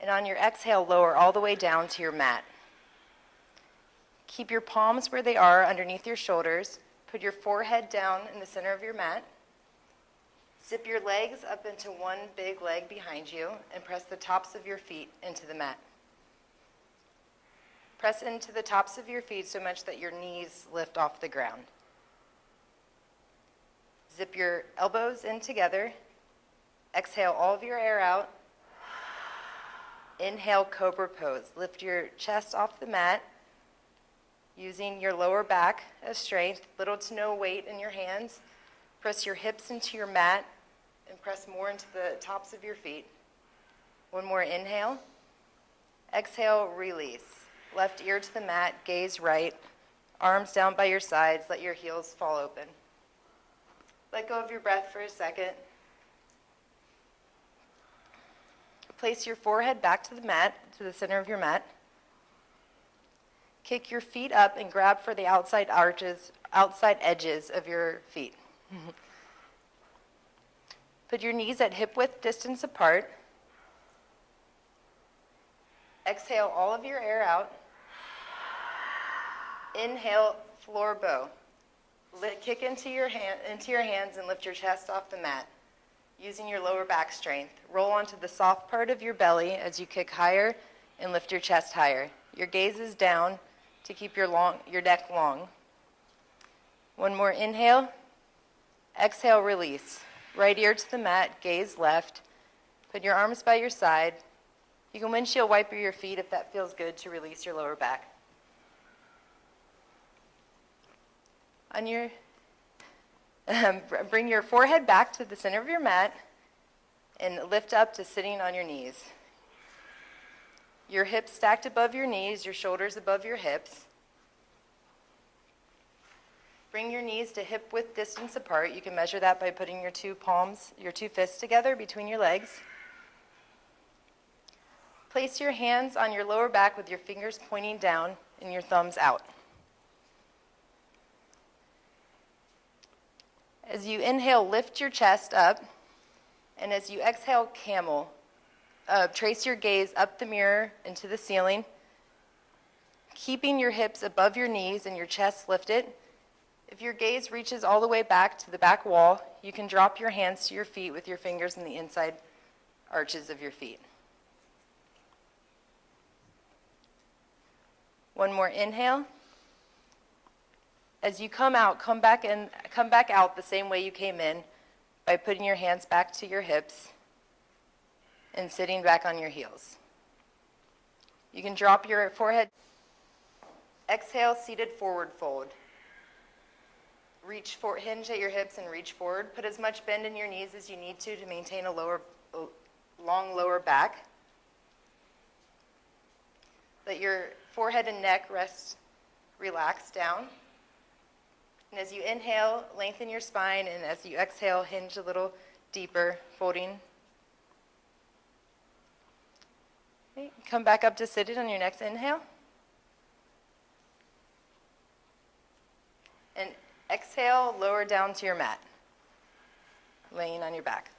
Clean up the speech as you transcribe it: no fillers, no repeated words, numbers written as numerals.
And on your exhale, lower all the way down to your mat. Keep your palms where they are underneath your shoulders. Put your forehead down in the center of your mat. Zip your legs up into one big leg behind you and press the tops of your feet into the mat. Press into the tops of your feet so much that your knees lift off the ground. Zip your elbows in together. Exhale all of your air out. Inhale, cobra pose. Lift your chest off the mat using your lower back as strength, little to no weight in your hands. Press your hips into your mat and press more into the tops of your feet. One more inhale. Exhale, release. Left ear to the mat, gaze right. Arms down by your sides, let your heels fall open. Let go of your breath for a second. Place your forehead back to the mat, to the center of your mat. Kick your feet up and grab for the outside edges of your feet. Put your knees at hip width distance apart. Exhale all of your air out. Inhale, floor bow. Kick into your hands and lift your chest off the mat. Using your lower back strength, roll onto the soft part of your belly as you kick higher and lift your chest higher. Your gaze is down to keep your neck long. One more inhale. Exhale, release. Right ear to the mat, gaze left. Put your arms by your side. You can windshield wiper your feet if that feels good to release your lower back. Bring your forehead back to the center of your mat and lift up to sitting on your knees. Your hips stacked above your knees, your shoulders above your hips. Bring your knees to hip width distance apart. You can measure that by putting your two fists together between your legs. Place your hands on your lower back with your fingers pointing down and your thumbs out. As you inhale, lift your chest up, and as you exhale, camel. Trace your gaze up the mirror into the ceiling, keeping your hips above your knees and your chest lifted. If your gaze reaches all the way back to the back wall, you can drop your hands to your feet with your fingers in the inside arches of your feet. One more inhale. As you come out, come back out the same way you came in by putting your hands back to your hips and sitting back on your heels. You can drop your forehead. Exhale, seated forward fold. Hinge at your hips and reach forward. Put as much bend in your knees as you need to maintain a long lower back. Let your forehead and neck relax down. And as you inhale, lengthen your spine, and as you exhale, hinge a little deeper, folding. Okay, come back up to seated on your next inhale. And exhale, lower down to your mat, laying on your back.